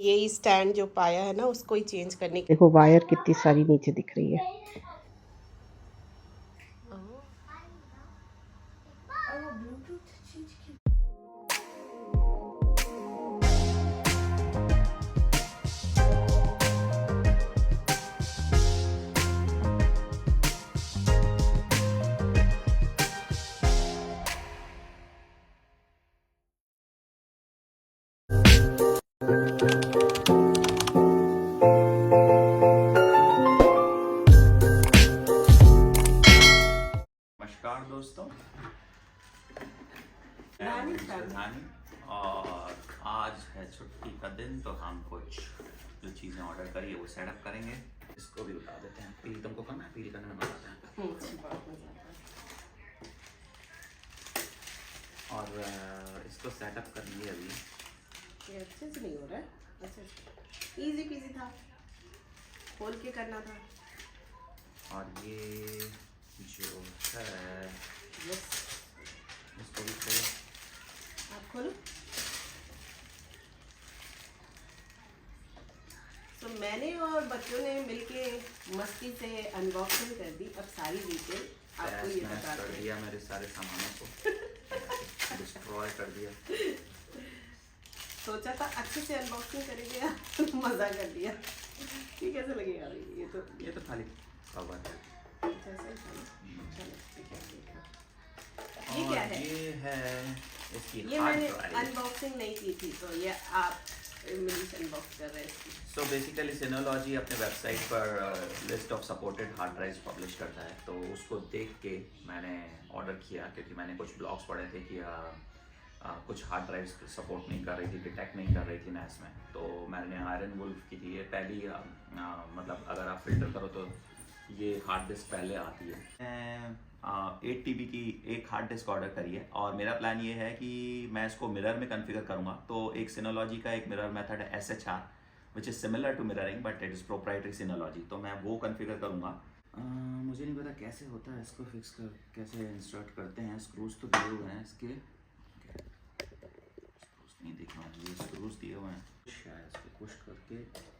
ये स्टैंड जो पाया है ना उसको ही चेंज करने की। देखो वायर कितनी सारी नीचे दिख रही है। नमस्कार दोस्तों, मैं हूं सुधानी और आज है छुट्टी का दिन, तो हम कुछ जो चीज़ें ऑर्डर करी है वो सेटअप करेंगे। इसको भी बता देते हैं। पीली तुमको खाना है? पीली करने में मजा आता है। और इसको सेटअप कर लिए अभी। ये अच्छे से नहीं हो रहा है, अच्छे से इजी पीजी था, खोल के करना था। और ये जो है इसको भी खोलो। आप खोलो। तो मैंने और बच्चों ने मिलके मस्ती से अनबॉक्सिंग कर दी। अब सारी डिटेल आपको ये बता कर दिया, मेरे सारे सामानों को डिस्ट्रॉय कर दिया। सोचा था अच्छे से अनबॉक्सिंग करेंगे, मजा कर दिया। ये कैसे लगेगा? ये तो खाली कवर है। ये क्या है? ये है इसकी ये मैंने अनबॉक्सिंग नहीं की थी, तो ये आप अनबॉक्स कर रहे हैं। सो बेसिकली सिनोलॉजी अपने वेबसाइट पर list of supported hard drives publish करता है, तो उसको देख के मैंने ऑर्डर किया, क्योंकि मैंने कुछ ब्लॉग्स पढ़े थे कि कुछ हार्ड ड्राइव्स सपोर्ट नहीं कर रही थी, डिटेक्ट नहीं कर रही थी NAS में। तो मैंने आयरन वुल्फ की थी ये पहली, मतलब अगर आप फिल्टर करो तो ये हार्ड डिस्क पहले आती है। 8 TB की एक हार्ड डिस्क ऑर्डर करी है, और मेरा प्लान ये है कि मैं इसको मिरर में कॉन्फ़िगर करूँगा। तो एक सिनोलॉजी का एक मिरर मेथड है SHR, which is similar to mirroring but it is proprietary Synology, तो मैं वो कॉन्फ़िगर करूँगा। मुझे नहीं पता कैसे होता है इसको फिक्स कर, कैसे इंस्टर्ट करते हैं। स्क्रूज तो दिए हुए हैं इसके, स्क्रूज नहीं दिख रहा है, ये स्क्रूज दिए हुए हैं। शायद इसको पुश करके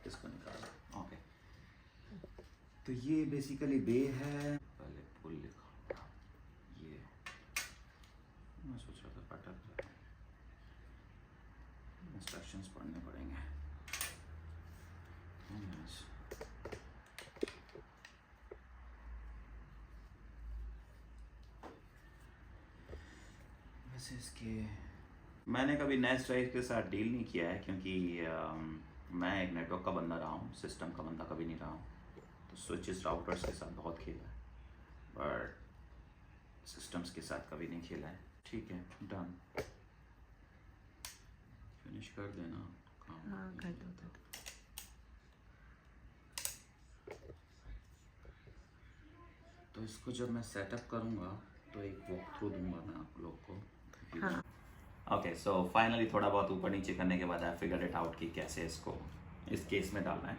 इसको निकालो। ओके, तो ये बेसिकली बे है। पहले फुल लिखा, ये मैं सोच रहा था पटक इंस्ट्रक्शंस पढ़ने पड़ेंगे। वैसे इसके मैंने कभी NAS ड्राइव के साथ डील नहीं किया है, क्योंकि मैं एक नेटवर्क का बंदा रहा हूँ, सिस्टम का बंदा कभी नहीं रहा हूँ। तो स्विचेस राउटर्स के साथ बहुत खेला है, बट सिस्टम्स के साथ कभी नहीं खेला है। ठीक है, डन, फिनिश कर देना काम। हाँ, कर दो। तो इसको जब मैं सेटअप करूँगा तो एक वॉक थ्रू दूंगा मैं आप लोग को। हाँ। ओके, सो फाइनली थोड़ा बहुत ऊपर नीचे करने के बाद आई फिगर इट आउट कि कैसे इसको इस केस में डालना है।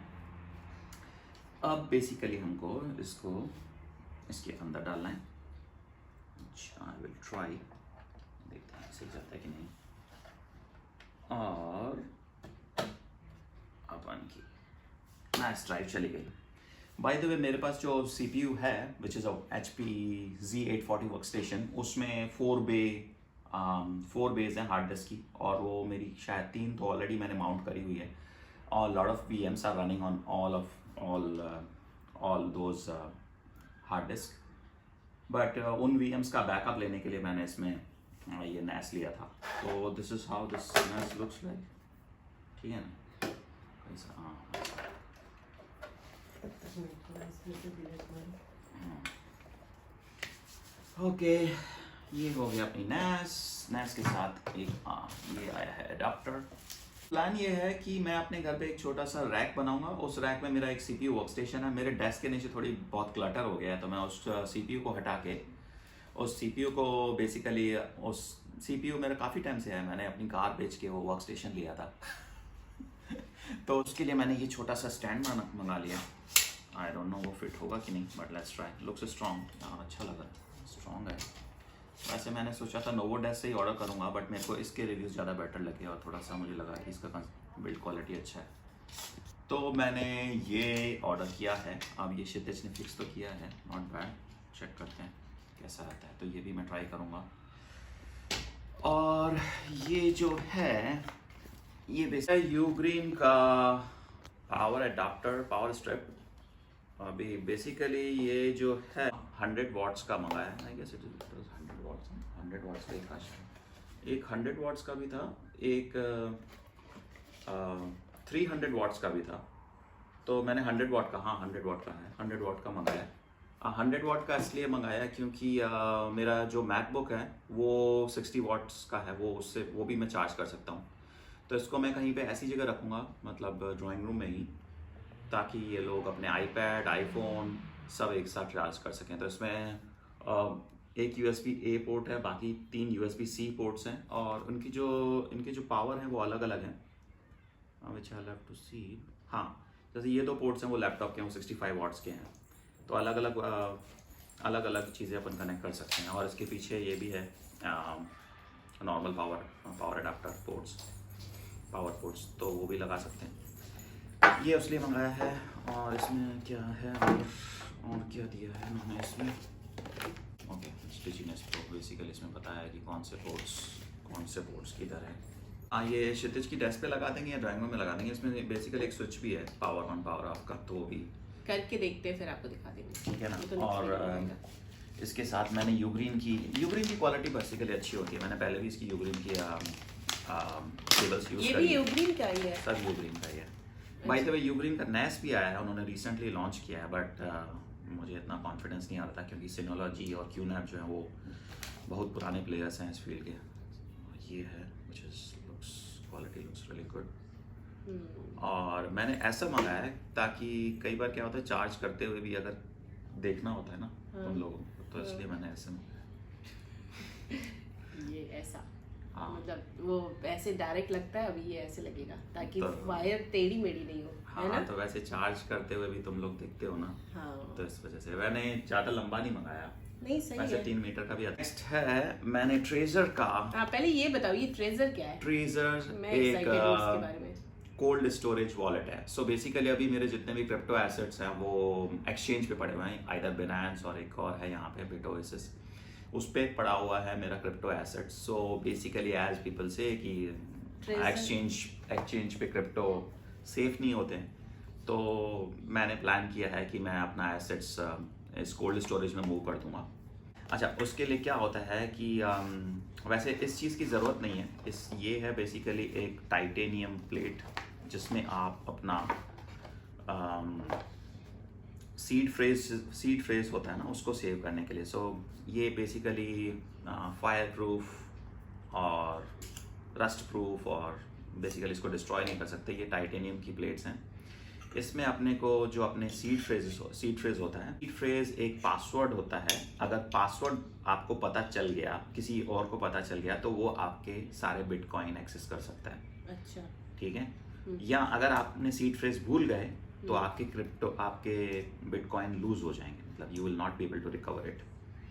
अब बेसिकली हमको इसको इसके अंदर डालना है। अच्छा, आई विल ट्राई, देखते हैं सही जाता है कि नहीं। और अपन की NAS ड्राइव चली गई। बाय द वे, मेरे पास जो CPU है which is HP Z840 workstation, उसमें 4 बेज हैं हार्ड डिस्क की, और वो मेरी शायद 3 तो ऑलरेडी मैंने माउंट करी हुई है। और lot of VMs are running on all those hard disk, but उन VMs का बैकअप लेने के लिए मैंने इसमें ये NAS लिया था। तो this is how this NAS looks like. ठीक है ना? कैसा? हाँ, ओके, ये हो गया अपनी NAS के साथ एक ये आया है अडाप्टर। प्लान ये है कि मैं अपने घर पे एक छोटा सा रैक बनाऊंगा। उस रैक में मेरा एक CPU वर्कस्टेशन है। मेरे डेस्क के नीचे थोड़ी बहुत क्लटर हो गया है, तो मैं उस CPU को हटा के उस CPU को बेसिकली उस CPU मेरा काफ़ी टाइम से है, मैंने अपनी कार बेच के वो वर्कस्टेशन लिया था तो उसके लिए मैंने ये छोटा सा स्टैंड मंगा लिया। आई डोंट नो वो फिट होगा कि नहीं, but let's try. Looks strong, अच्छा लगा, स्ट्रॉन्ग है। वैसे मैंने सोचा था नोवो डेस्क से ही ऑर्डर करूँगा, बट मेरे को इसके रिव्यूज़ ज़्यादा बेटर लगे, और थोड़ा सा मुझे लगा कि इसका बिल्ड क्वालिटी अच्छा है। तो मैंने ये ऑर्डर किया है। अब ये क्षितिज ने फिक्स तो किया है, नॉट बैड। चेक करते हैं कैसा रहता है, तो ये भी मैं ट्राई करूँगा। और ये जो है ये बेसिक यू ग्रीन का पावर एडाप्टर, पावर स्ट्रिप। अभी बेसिकली ये जो है 100 वॉट्स का मंगाया है। I guess it is 100 watts, 100 watts का एक आशा, एक 100 वॉट्स का भी था, एक 300 वॉट्स का भी था। तो मैंने 100 वॉट का, हाँ 100 वॉट का है, 100 वॉट का मंगाया। 100 वॉट का इसलिए मंगाया क्योंकि मेरा जो मैकबुक है वो 60 वॉट्स का है, वो भी मैं चार्ज कर सकता हूँ। तो इसको मैं कहीं पे ऐसी जगह रखूँगा, मतलब ड्राइंग रूम में ही, ताकि ये लोग अपने आईपैड, आईफोन सब एक साथ चार्ज कर सकें। तो इसमें एक USB-A पोर्ट है, बाकी 3 USB-C पोर्ट्स हैं, और इनके जो पावर हैं वो अलग अलग हैं, which I'll have to see। हाँ, जैसे ये 2 पोर्ट्स हैं वो लैपटॉप के हैं, वो 65 वॉट्स के हैं। तो अलग अलग चीज़ें अपन कनेक्ट कर सकते हैं। और इसके पीछे ये भी है normal power adapter ports, power ports, तो वो भी लगा सकते हैं। ये इसलिए मंगाया है। और इसमें क्या है और क्या दिया है उन्होंने इसमें, ओके स्टिचिनेस। तो बेसिकली इसमें बताया है कि कौन से पोर्ट्स किधर है। हाँ, ये क्षितिज की डेस्क पे लगा देंगे या ड्राइंग रूम में लगा देंगे। इसमें बेसिकली एक स्विच भी है, पावर ऑन पावर ऑफ का, तो वो भी करके देखते हैं, फिर आपको दिखा देंगे, ठीक है ना। तो और इसके साथ मैंने यूग्रीन की क्वालिटी बेसिकली अच्छी होती है। मैंने पहले भी इसकी यूग्रीन की केबल्स यूज़ ये करी। भी यूग्रीन का ही है, सब यूग्रीन का ही है। बाय द वे यूग्रीन का नेस भी आया है, उन्होंने रिसेंटली लॉन्च किया है, बट मुझे इतना कॉन्फिडेंस नहीं आ रहा था क्योंकि सिनोलॉजी और क्यूनैप जो है वो बहुत पुराने प्लेयर्स हैं इस फील्ड के। ये है which is quality looks really good. और मैंने ऐसा मंगाया है ताकि कई बार क्या होता है, चार्ज करते हुए भी अगर देखना होता है ना उन लोगों को, तो इसलिए मैंने ऐसे ये ऐसा, हाँ। मतलब वो ऐसे डायरेक्ट लगता है, अभी ये ऐसे लगेगा ताकि तो वायर टेढ़ी मेढ़ी नहीं हो, हाँ, है ना। तो वैसे चार्ज करते हुए भी तुम लोग देखते हो ना, हाँ, तो इस वजह से मैंने ज़्यादा लंबा नहीं मंगाया। नहीं सही वैसे है। 3 मीटर का भी आता है। नेक्स्ट है मैंने ट्रेजर का। हाँ, पहले ये बताओ ये ट्रेजर क्या है। ट्रेजर मैं एक excited हूँ इसके बारे में। कोल्ड स्टोरेज वॉलेट है। सो बेसिकली अभी मेरे जितने भी क्रिप्टो एसेट्स हैं वो एक्सचेंज पे पड़े हुए हैं, आइदर बिनांस और एक और है यहाँ पे बिटओएसिस, उस पर पड़ा हुआ है मेरा crypto assets. So basically as people say कि एक्सचेंज पे क्रिप्टो सेफ नहीं होते हैं, तो मैंने प्लान किया है कि मैं अपना एसेट्स इस कोल्ड स्टोरेज में मूव कर दूंगा। अच्छा, उसके लिए क्या होता है कि वैसे इस चीज़ की ज़रूरत नहीं है। ये है बेसिकली एक टाइटेनियम प्लेट जिसमें आप अपना सीड फ्रेज होता है ना, उसको सेव करने के लिए। सो ये बेसिकली फायर प्रूफ और रस्ट प्रूफ, और बेसिकली इसको डिस्ट्रॉय नहीं कर सकते। ये टाइटेनियम की प्लेट्स हैं। इसमें अपने को जो अपने सीड फ्रेज होता है, सीड फ्रेज एक पासवर्ड होता है। अगर पासवर्ड आपको पता चल गया, किसी और को पता चल गया, तो वो आपके सारे बिटकॉइन एक्सेस कर सकता है। अच्छा, ठीक है। या अगर आपने सीड फ्रेज भूल गए तो आपके बिटकॉइन लूज हो जाएंगे, मतलब you will not be able to recover it.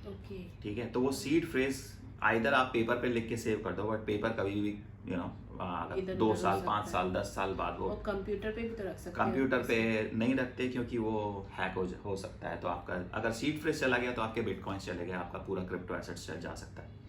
Okay, ठीक है। तो वो सीड फ्रेज आइदर आप पेपर पे लिख के सेव कर दो, बट पेपर कभी भी इधर 2 उधर साल, हो 5 सकता साल, 10 साल बाद वो और कंप्यूटर पे भी तो रख सकते हो। कंप्यूटर पे नहीं रखते क्योंकि वो हैक हो सकता है। तो आपका अगर सीड फ्रेज चला गया तो आपके बिटकॉइंस चले गए, आपका पूरा क्रिप्टो एसेट्स जा सकता है।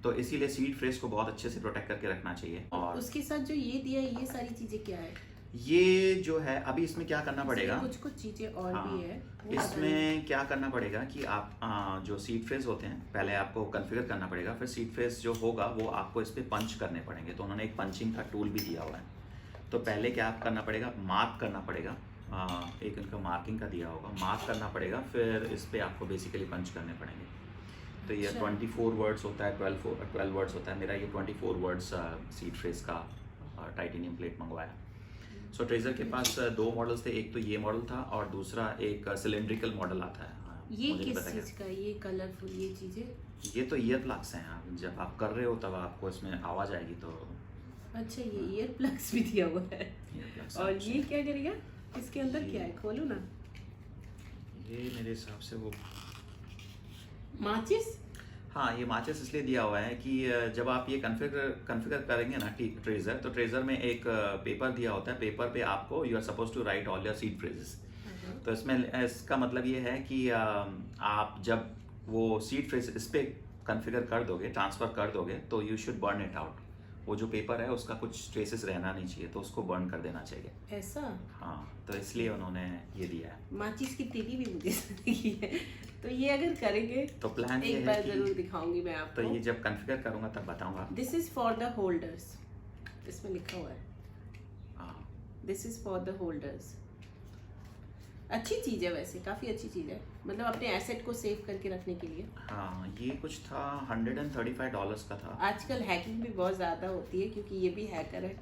तो इसीलिए सीड फ्रेज को बहुत अच्छे से प्रोटेक्ट करके रखना चाहिए। और उसके साथ जो ये दिया है, ये सारी चीजें क्या है? ये जो है अभी इसमें क्या करना पड़ेगा, कुछ चीजें और हाँ, भी है वो बताइए। इसमें क्या करना पड़ेगा कि आप जो सीड फ्रेज होते हैं पहले आपको कॉन्फ़िगर करना पड़ेगा, फिर सीड फ्रेज जो होगा वो आपको इस पे पंच करने पड़ेंगे। तो उन्होंने एक पंचिंग का टूल भी दिया हुआ है। तो पहले क्या करना पड़ेगा, मार्क करना पड़ेगा, एक इनका मार्किंग का दिया होगा, मार्क करना पड़ेगा, फिर इस पर आपको बेसिकली पंच करने पड़ेंगे। तो ये 24 वर्ड्स होता है, 12 वर्ड्स होता है। मेरा ये 24 वर्ड्स सीड फ्रेज का टाइटेनियम प्लेट मंगवाया। सो ट्रेजर के पास 2 मॉडल्स थे, एक तो ये मॉडल था और दूसरा एक सिलेंड्रिकल मॉडल आता है। ये किस चीज का, ये कलरफुल ये चीजें? ये तो ईयर प्लग्स हैं यार, जब आप कर रहे हो तब आपको इसमें आवाज़ आएगी। तो अच्छा, ये ईयर प्लग्स भी दिया हुआ है। और ये क्या करेगा, इसके अंदर क्या है, खोलो ना। ये मेरे हिसाब से वो माचिस? हाँ, ये माचिस इसलिए दिया हुआ है कि जब आप ये कॉन्फ़िगर करेंगे ना ट्रेजर, तो ट्रेजर में एक पेपर दिया होता है। पेपर पे आपको you are suppose to write all your seed phrases. तो इसमें इसका मतलब ये है कि आप जब वो सीड फ्रेज इस पे कॉन्फ़िगर कर दोगे, ट्रांसफ़र कर दोगे, तो you should burn it out. वो जो पेपर है उसका कुछ ट्रेसेस रहना नहीं चाहिए, तो उसको बर्न कर देना चाहिए। ऐसा? हाँ, तो इसलिए उन्होंने ये दिया है। माचिस की तीली भी मुझे की है, तो ये अगर करेंगे तो प्लान ये एक है बार कि जरूर दिखाऊंगी मैं आपको। तो ये जब कॉन्फ़िगर करूँगा तब बताऊँगा। This is for the holders, इसमें लिखा हुआ है हाँ, this is for the holders. अच्छी चीज़ है वैसे, काफ़ी अच्छी चीज़ है, मतलब अपने एसेट को सेव करके रखने के लिए। हाँ, ये कुछ था $135 का था। आजकल हैकिंग भी बहुत ज़्यादा होती है क्योंकि ये भी हैकर है।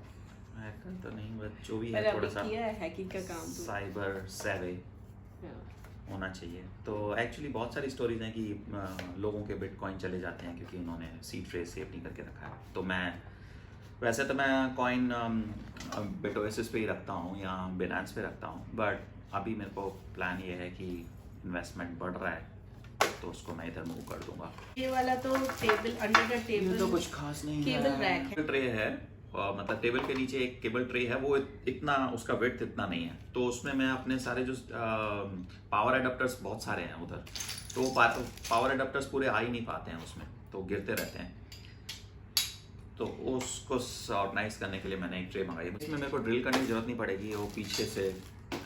हैकर तो नहीं, बट जो भी पर है अभी थोड़ा सा किया है हैकिंग का काम तो। साइबर सेवे हाँ। होना चाहिए। तो एक्चुअली बहुत सारी स्टोरीज हैं कि लोगों के बिटकॉइन चले जाते हैं क्योंकि उन्होंने सीड फ्रेज सेव नहीं करके रखा है। तो वैसे तो मैं कॉइन बिटओएसिस पे ही रखता हूँ या बिनांस पे रखता हूँ, बट अभी मेरे को प्लान ये है कि इन्वेस्टमेंट बढ़ रहा है तो उसको मैं इधर मूव कर दूंगा। ये वाला तो टेबल, अंडर द टेबल तो कुछ खास नहीं है, केबल रैक है। ट्रे है, मतलब टेबल के नीचे एक केबल ट्रे है, वो इतना उसका विड्थ इतना नहीं है, तो उसमें मैं अपने सारे जो पावर एडाप्टर्स बहुत सारे हैं उधर, तो पावर एडाप्टर्स पूरे आ ही नहीं पाते हैं उसमें, तो गिरते रहते हैं। तो उसको ऑर्गेनाइज करने के लिए मैंने एक ट्रे मंगाई। इसमें मेरे को ड्रिल करने की जरूरत नहीं पड़ेगी, वो पीछे से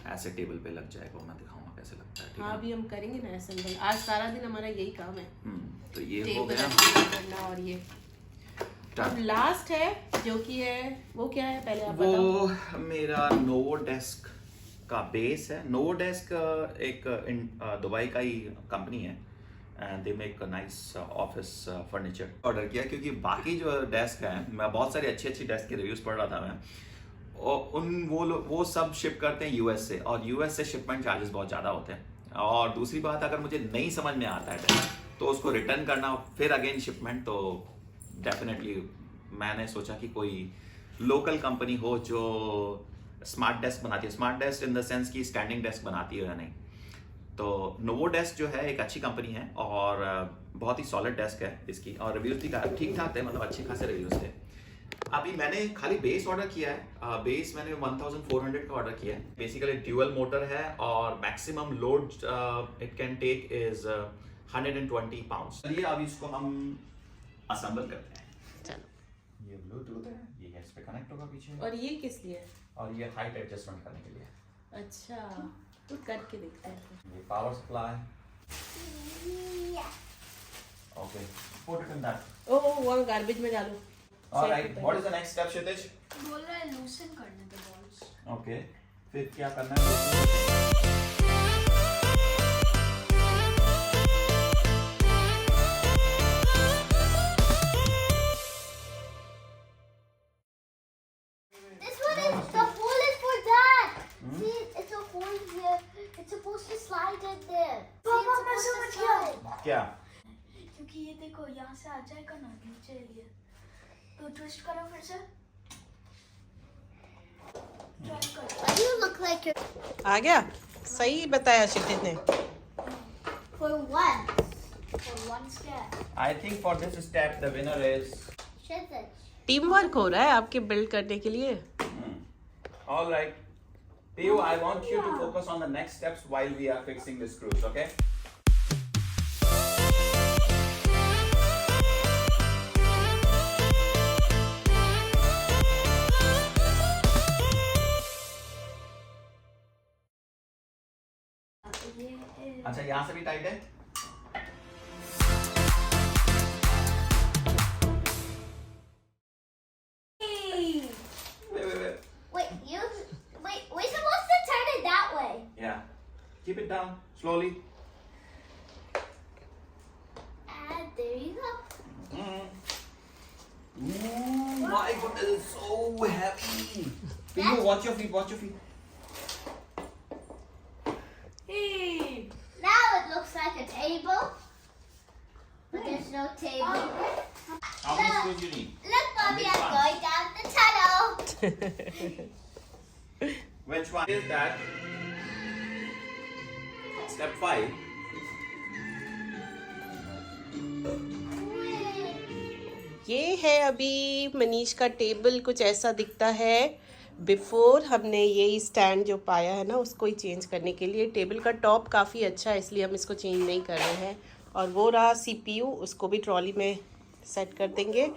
ऐसे टेबल पे लग जाएगा। मैं दिखाऊंगा कैसे लगता है। ठीक हाँ, है, अभी हम करेंगे ना असेंबल। आज सारा दिन हमारा यही काम है, तो ये हो टेबल गया। असेंबल करना। और ये अब लास्ट है जो कि है, वो क्या है पहले आप बताओ। वो मेरा नोवो डेस्क का बेस है। नोवो डेस्क एक दुबई का ही कंपनी है and they make nice office furniture. Order किया क्योंकि बाकी जो डेस्क है, मैं बहुत सारी अच्छी डेस्क के रिव्यूज पढ़ रहा था मैं, और वो सब शिप करते हैं यूएस से, और यूएस से शिपमेंट चार्जेस बहुत ज़्यादा होते हैं। और दूसरी बात, अगर मुझे नहीं समझ में आता है तो उसको रिटर्न करना, फिर अगेन शिपमेंट, तो डेफिनेटली मैंने सोचा कि कोई लोकल कंपनी हो जो स्मार्ट डेस्क बनाती है। Smart desk in the sense की स्टैंडिंग डेस्क बनाती है या नहीं। तो नोवो डेस्क जो है एक अच्छी कंपनी है और बहुत ही सॉलिड डेस्क है इसकी, और रिव्यूज भी ठीक ठाक थे, मतलब अच्छे खासे रिव्यूज थे। अभी मैंने खाली बेस ऑर्डर किया है। बेस मैंने 1400 का ऑर्डर किया है। बेसिकली ड्यूअल मोटर है और maximum load it can take is 120 pounds. चलिए अभी इसको हम असेंबल करते हैं। चलो। ये ब्लूटूथ है, ये इस पे कनेक्ट होगा पीछे, और ये किस लिए? और ये हाइट एडजस्टमेंट करने के लिए। अच्छा, तो करके देखते हैं। ये power supply. Okay, put it in that. Oh, वो गार्बेज में डालो। Alright, what is the next step Kshitij? बोल रहा है लूसन करने दो बॉल्स। ओके, फिर क्या करना है? This one is the hole is for that. See, it's a hole here. It's supposed to slide in there. पापा मैं समझ गया। क्या? क्योंकि ये देखो यहाँ से आ जाएगा ना नीचे ये, तो ट्विस्ट करो फिर से। ट्राई करो। You look like you're आ गया, सही बताया क्षितिज ने। for one step. I think for this step the winner is. Shit. Team work हो रहा है आपके बिल्ड करने के लिए। All right. Theo, I want you to focus on the next steps while we are fixing the screws, okay? अच्छा, यहाँ से भी टाइट है? Wait, we're supposed to turn it that way. Yeah. Keep it down slowly. And there you go. Ooh, my goodness, it's so heavy. Theo, watch your feet, watch your feet. Hey. Now it looks like a table, but there's no table. How many screws you need? Look, Mommy, Which I'm one? going down the tunnel. Which one is that? Step 5. ये है अभी मनीष का table, कुछ ऐसा दिखता है before. हमने यही स्टैंड जो पाया है ना उसको ही चेंज करने के लिए। टेबल का टॉप काफ़ी अच्छा है इसलिए हम इसको चेंज नहीं कर रहे हैं। और वो रहा CPU, उसको भी ट्रॉली में सेट कर देंगे।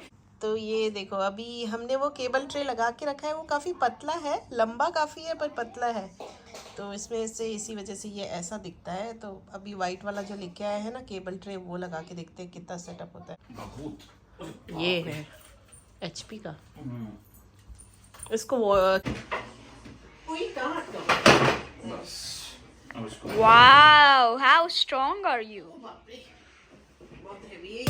तो ये देखो अभी हमने वो केबल ट्रे लगा के रखा है, वो काफ़ी पतला है, लंबा काफ़ी है पर पतला है, तो इसमें से इसी वजह से ये ऐसा दिखता है। तो अभी वाइट वाला जो लेके आया है ना केबल ट्रे, वो लगा के देखते हैं कितना सेटअप होता है। ये है HP का, इसको वो Wow, how strong are you? बहुत heavy है।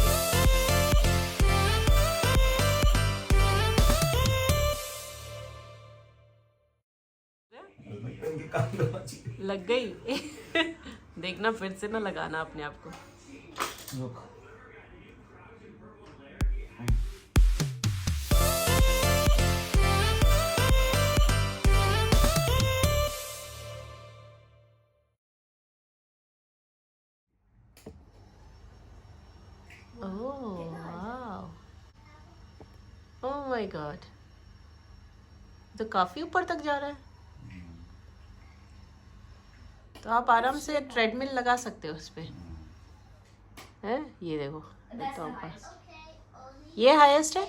लग गई देखना फिर से ना लगाना अपने आप को। Oh wow, oh my God, तो काफी ऊपर तक जा रहा है। तो आप आराम से ट्रेडमिल लगा सकते हो उस पे, है ये देखो तो ऊपर ये हाईएस्ट है,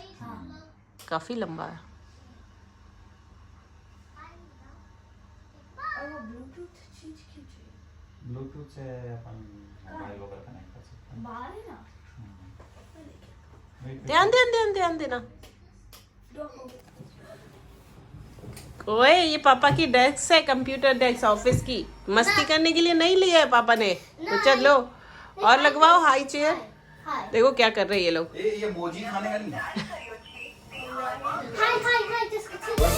काफी लंबा है। ब्लूटूथ से अपन मोबाइल वगैरह कनेक्ट कर सकते हैं। बाहर है ना, ध्यान ध्यान ध्यान ध्यान देना। ओए ये पापा की डेस्क है, कंप्यूटर डेस्क ऑफिस की, मस्ती करने के लिए नहीं लिया है पापा ने। तो चलो और लगवाओ हाई चेयर। देखो क्या कर रहे हैं ये लोग। ये मोजी खाने का नहीं है। Hi, just continue.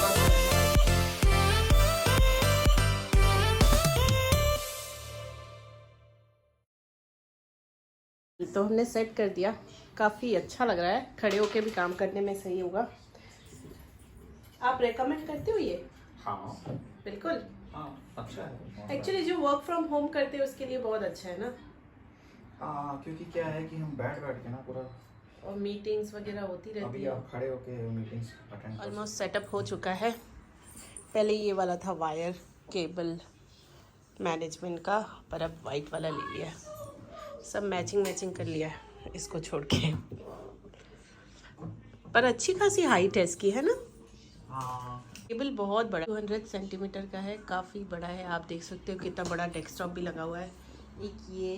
तो हमने सेट कर दिया, काफ़ी अच्छा लग रहा है, खड़े होके भी काम करने में सही होगा। आप रेकमेंड करते हो ये? हाँ बिल्कुल, हाँ अच्छा है। एक्चुअली जो वर्क फ्रॉम होम करते हैं उसके लिए बहुत अच्छा है ना। हाँ क्योंकि क्या है कि हम बैठ के ना पूरा, और मीटिंग्स वगैरह होती रहती अभी है। आप खड़े होके मीटिंग्स अटेंड कर। ऑलमोस्ट सेटअप हो चुका है। पहले ये वाला था वायर केबल मैनेजमेंट का, पर अब वाइट वाला ले लिया है। सब मैचिंग कर लिया है इसको छोड़ के। पर अच्छी खासी हाइट है इसकी, है ना। हाँ केबल बहुत बड़ा 200 सेंटीमीटर का है, काफ़ी बड़ा है। आप देख सकते हो कितना बड़ा डेस्कटॉप भी लगा हुआ है। एक ये,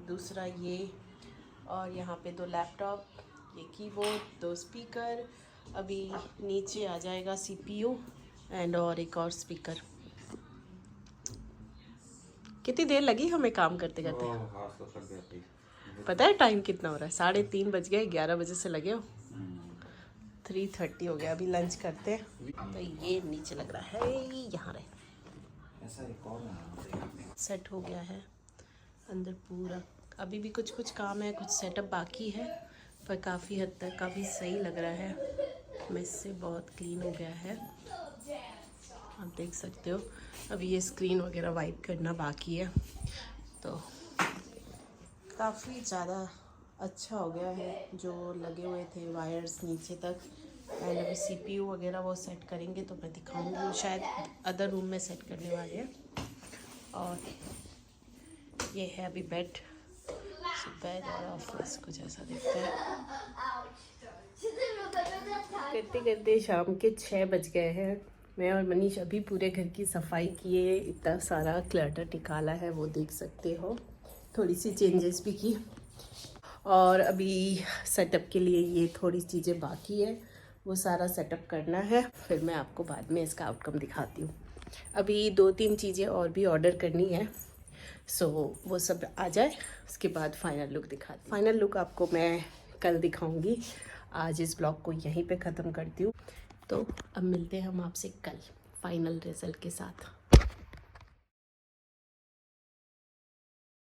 दूसरा ये, और यहाँ पे 2 लैपटॉप, ये कीबोर्ड, 2 स्पीकर। अभी नीचे आ जाएगा CPU एंड और एक और स्पीकर। कितनी देर लगी हमें काम करते करते? पता है टाइम कितना हो रहा है? 3:30 बज गए, 11 बजे से लगे हो, 3:30 हो गया। अभी लंच करते हैं। तो ये नीचे लग रहा है, यहाँ रहे ऐसा एक और सेट हो गया है अंदर पूरा। अभी भी कुछ काम है, कुछ सेटअप बाकी है, पर काफ़ी हद तक काफ़ी सही लग रहा है। मेस से बहुत क्लीन हो गया है, आप देख सकते हो। अभी ये स्क्रीन वगैरह वाइप करना बाकी है, तो काफ़ी ज़्यादा अच्छा हो गया है। जो लगे हुए थे वायर्स नीचे तक, एंड अभी CPU वगैरह वो सेट करेंगे तो मैं दिखाऊंगी, शायद अदर रूम में सेट करने वाले हैं। और ये है अभी बेड, बेड और ऑफिस कुछ ऐसा दिखता है। करते करते शाम के 6 बज गए हैं। मैं और मनीष अभी पूरे घर की सफाई किए, इतना सारा क्लटर निकाला है वो देख सकते हो, थोड़ी सी चेंजेस भी की। और अभी सेटअप के लिए ये थोड़ी चीज़ें बाकी है, वो सारा सेटअप करना है, फिर मैं आपको बाद में इसका आउटकम दिखाती हूँ। अभी 2-3 चीज़ें और भी ऑर्डर करनी है, सो वो सब आ जाए उसके बाद फाइनल लुक दिखाती हूँ। फाइनल लुक आपको मैं कल दिखाऊंगी। आज इस ब्लॉग को यहीं पे ख़त्म करती हूँ। तो अब मिलते हैं हम आपसे कल फाइनल रिजल्ट के साथ।